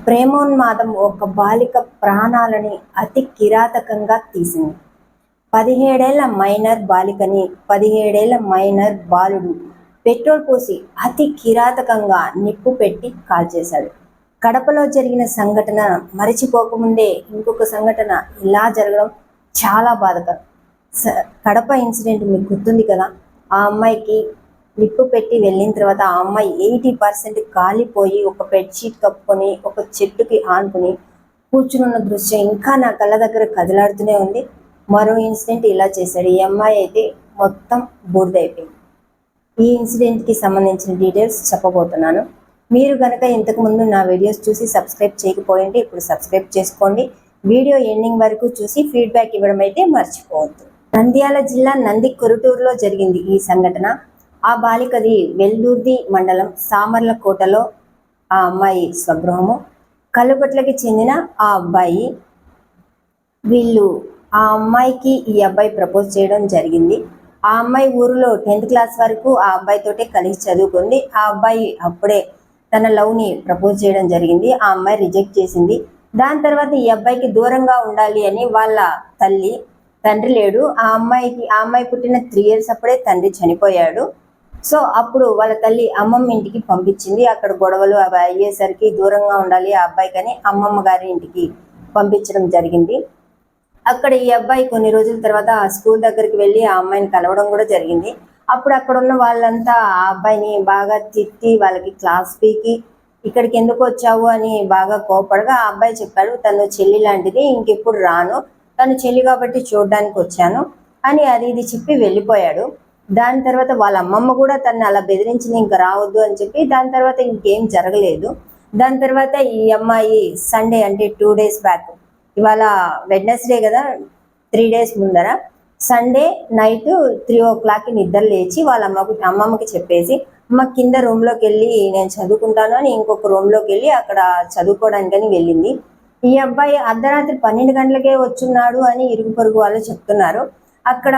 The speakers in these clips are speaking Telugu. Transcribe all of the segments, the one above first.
ప్రేమోన్మాదం ఒక బాలిక ప్రాణాలని అతి కిరాతకంగా తీసింది. 17 ఏళ్ల మైనర్ బాలికని 17 ఏళ్ల మైనర్ బాలుడు పెట్రోల్ పోసి అతి కిరాతకంగా నిప్పు పెట్టి కాల్చేశాడు. కడపలో జరిగిన సంఘటన మరచిపోకముందే ఇంకొక సంఘటన ఇలా జరగడం చాలా బాధకరం. కడప ఇన్సిడెంట్ మీకు గుర్తుంది కదా. ఆ అమ్మాయికి నిప్పు పెట్టి వెళ్ళిన తర్వాత ఆ అమ్మాయి 80% కాలిపోయి ఒక బెడ్షీట్ కప్పుకొని ఒక చెట్టుకి ఆనుకుని కూర్చున్న దృశ్యం ఇంకా నా కళ్ళ దగ్గర కదలాడుతూనే ఉంది. మరో ఇన్సిడెంట్ ఇలా చేశాడు. ఈ అమ్మాయి అయితే మొత్తం బూడిదైపోయింది. ఈ ఇన్సిడెంట్కి సంబంధించిన డీటెయిల్స్ చెప్పబోతున్నాను. మీరు కనుక ఇంతకుముందు నా వీడియోస్ చూసి సబ్స్క్రైబ్ చేయకపోయింటే ఇప్పుడు సబ్స్క్రైబ్ చేసుకోండి. వీడియో ఎండింగ్ వరకు చూసి ఫీడ్బ్యాక్ ఇవ్వడం అయితే మర్చిపోవద్దు. నంద్యాల జిల్లా నంది కొరుటూరులో జరిగింది ఈ సంఘటన. ఆ బాలికది వెల్దుర్తి మండలం సామర్లకోటలో ఆ అమ్మాయి స్వగృహము. కల్లుగట్లకి చెందిన ఆ అబ్బాయి. వీళ్ళు ఆ అమ్మాయికి ఈ అబ్బాయి ప్రపోజ్ చేయడం జరిగింది. ఆ అమ్మాయి ఊరిలో 10th క్లాస్ వరకు ఆ అబ్బాయితోటే కలిసి చదువుకుంది. ఆ అబ్బాయి అప్పుడే తన లవ్ని ప్రపోజ్ చేయడం జరిగింది. ఆ అమ్మాయి రిజెక్ట్ చేసింది. దాని తర్వాత ఈ అబ్బాయికి దూరంగా ఉండాలి అని వాళ్ళ తండ్రి లేడు. ఆ అమ్మాయి పుట్టిన 3 years అప్పుడే తండ్రి చనిపోయాడు. సో అప్పుడు వాళ్ళ తల్లి అమ్మమ్మ ఇంటికి పంపించింది. అక్కడ గొడవలు అవి అయ్యేసరికి దూరంగా ఉండాలి ఆ అబ్బాయికని అమ్మమ్మ గారి ఇంటికి పంపించడం జరిగింది. అక్కడ ఈ అబ్బాయి కొన్ని రోజుల తర్వాత ఆ స్కూల్ దగ్గరికి వెళ్ళి ఆ అమ్మాయిని కలవడం కూడా జరిగింది. అప్పుడు అక్కడ ఉన్న వాళ్ళంతా ఆ అబ్బాయిని బాగా తిట్టి వాళ్ళకి క్లాస్ పీకి ఇక్కడికి ఎందుకు వచ్చావు అని బాగా కోపడగా ఆ అబ్బాయి చెప్పాడు, తను చెల్లి లాంటిది, ఇంకెప్పుడు రాను, తను చెల్లి కాబట్టి చూడడానికి వచ్చాను అని అది ఇది చెప్పి వెళ్ళిపోయాడు. దాని తర్వాత వాళ్ళ అమ్మమ్మ కూడా తను అలా బెదిరించింది, ఇంకా రావద్దు అని చెప్పి. దాని తర్వాత ఇంకేం జరగలేదు. దాని తర్వాత ఈ అమ్మాయి సండే అంటే 2 days బ్యాక్, ఇవాళ వెడ్నెస్డే కదా, 3 days ముందర సండే నైట్ 3 o'clock నిద్ర లేచి వాళ్ళ అమ్మమ్మకి చెప్పేసి అమ్మ కింద రూమ్లోకి వెళ్ళి నేను చదువుకుంటాను అని ఇంకొక రూమ్లోకి వెళ్ళి అక్కడ చదువుకోవడానికని వెళ్ళింది. ఈ అబ్బాయి అర్ధరాత్రి 12 గంటలకే వచ్చున్నాడు అని ఇరుగు పొరుగు వాళ్ళు చెప్తున్నారు. అక్కడ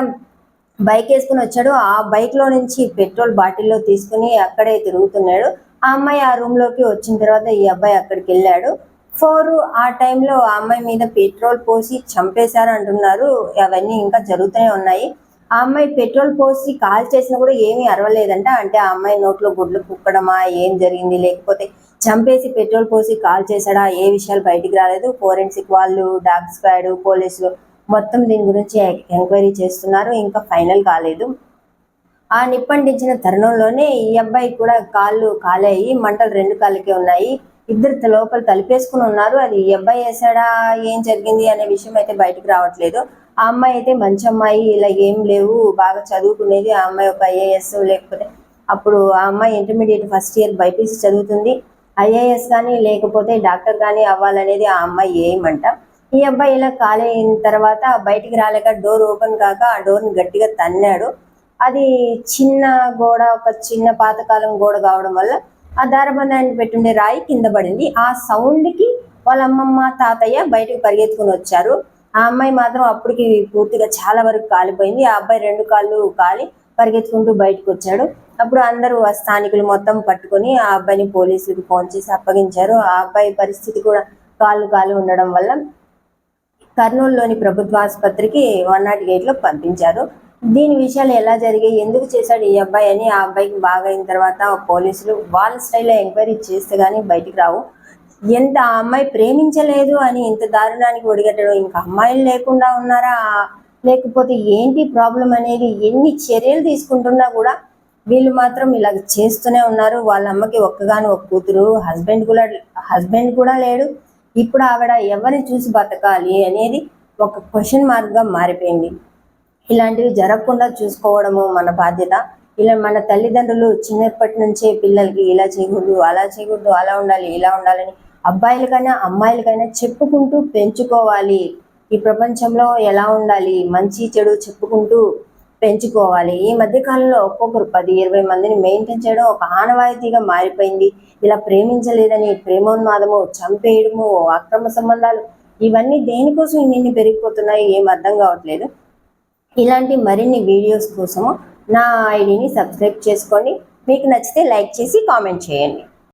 బైక్ వేసుకుని వచ్చాడు. ఆ బైక్లో నుంచి పెట్రోల్ బాటిల్లో తీసుకుని అక్కడే తిరుగుతున్నాడు. ఆ అమ్మాయి ఆ రూమ్లోకి వచ్చిన తర్వాత ఈ అబ్బాయి అక్కడికి వెళ్ళాడు. 4 ఆ టైంలో ఆ అమ్మాయి మీద పెట్రోల్ పోసి చంపేశారు అంటున్నారు. అవన్నీ ఇంకా జరుగుతూనే ఉన్నాయి. ఆ అమ్మాయి పెట్రోల్ పోసి కాల్ చేసినా కూడా ఏమీ అరవలేదంట. అంటే ఆ అమ్మాయి నోట్లో గుడ్లు కుక్కడమా, ఏం జరిగింది, లేకపోతే చంపేసి పెట్రోల్ పోసి కాల్ చేశాడా, ఏ విషయాలు బయటికి రాలేదు. ఫోరెన్సిక్ వాళ్ళు, డాగ్ స్క్వాడ్, పోలీసులు మొత్తం దీని గురించి ఎంక్వైరీ చేస్తున్నారు. ఇంకా ఫైనల్ కాలేదు. ఆ నిప్పంటించిన తరుణంలోనే ఈ అబ్బాయి కూడా కాళ్ళు కాలేయి, మంటలు 2 కాళ్ళకే ఉన్నాయి. ఇద్దరు లోపల తలిపేసుకుని ఉన్నారు. అది ఈ అబ్బాయి వేసాడా, ఏం జరిగింది అనే విషయం అయితే బయటకు రావట్లేదు. ఆ అమ్మాయి అయితే మంచి అమ్మాయి, ఇలా ఏం లేవు, బాగా చదువుకునేది. ఆ అమ్మాయి ఒక IAS లేకపోతే అప్పుడు ఆ అమ్మాయి ఇంటర్మీడియట్ ఫస్ట్ ఇయర్ బైపీసీ చదువుతుంది. IAS కానీ లేకపోతే డాక్టర్ కానీ అవ్వాలనేది ఆ అమ్మాయి ఏమంట. ఈ అబ్బాయి ఇలా ఖాళీ అయిన తర్వాత బయటికి రాలేక డోర్ ఓపెన్ కాక ఆ డోర్ని గట్టిగా తన్నాడు. అది చిన్న గోడ, ఒక చిన్న పాతకాలం గోడ కావడం వల్ల ఆ దారబంధాన్ని పెట్టుండే రాయి కింద పడింది. ఆ సౌండ్కి వాళ్ళ అమ్మమ్మ తాతయ్య బయటకు పరిగెత్తుకుని వచ్చారు. ఆ అమ్మాయి మాత్రం అప్పటికి పూర్తిగా చాలా వరకు కాలిపోయింది. ఆ అబ్బాయి 2 కాళ్ళు కాలి పరిగెత్తుకుంటూ బయటకు వచ్చాడు. అప్పుడు అందరూ స్థానికులు మొత్తం పట్టుకొని ఆ అబ్బాయిని పోలీసులకు ఫోన్ చేసి అప్పగించారు. ఆ అబ్బాయి పరిస్థితి కూడా కాలు ఉండడం వల్ల కర్నూలులోని ప్రభుత్వ ఆసుపత్రికి 108లో పంపించారు. దీని విషయాలు ఎలా జరిగాయి, ఎందుకు చేశాడు ఈ అబ్బాయి అని ఆ అబ్బాయికి బాగా అయిన తర్వాత పోలీసులు వాళ్ళ స్టైల్లో ఎంక్వైరీ చేస్తే కానీ బయటికి రావు. ఎంత ఆ అమ్మాయి ప్రేమించలేదు అని ఇంత దారుణానికి ఒడిగట్టడం, ఇంకా అమ్మాయిలు లేకుండా ఉన్నారా, లేకపోతే ఏంటి ప్రాబ్లం అనేది ఎన్ని చర్యలు తీసుకుంటున్నా కూడా వీళ్ళు మాత్రం ఇలా చేస్తూనే ఉన్నారు. వాళ్ళ అమ్మకి ఒక్కగాని ఒక కూతురు, హస్బెండ్ కూడా లేడు. ఇప్పుడు ఆవిడ ఎవరిని చూసి బతకాలి అనేది ఒక క్వశ్చన్ మార్క్గా మారిపోయింది. ఇలాంటివి జరగకుండా చూసుకోవడము మన బాధ్యత. ఇలా మన తల్లిదండ్రులు చిన్నప్పటి నుంచే పిల్లలకి ఇలా చేయకూడదు, అలా చేయకూడదు, అలా ఉండాలి, ఇలా ఉండాలని అబ్బాయిలకైనా అమ్మాయిలకైనా చెప్పుకుంటూ పెంచుకోవాలి. ఈ ప్రపంచంలో ఎలా ఉండాలి, మంచి చెడు చెప్పుకుంటూ పెంచుకోవాలి. ఈ మధ్యకాలంలో ఒక్కొక్కరు 10-20 మందిని మెయింటైన్ చేయడం ఒక ఆనవాయితీగా మారిపోయింది. ఇలా ప్రేమించలేదని ప్రేమోన్మాదము, చంపేయడము, అక్రమ సంబంధాలు, ఇవన్నీ దేనికోసం ఇన్ని పెరిగిపోతున్నాయి ఏం అర్థం కావట్లేదు. ఇలాంటి మరిన్ని వీడియోస్ కోసము నా ఐడిని సబ్స్క్రైబ్ చేసుకోండి. మీకు నచ్చితే లైక్ చేసి కామెంట్ చేయండి.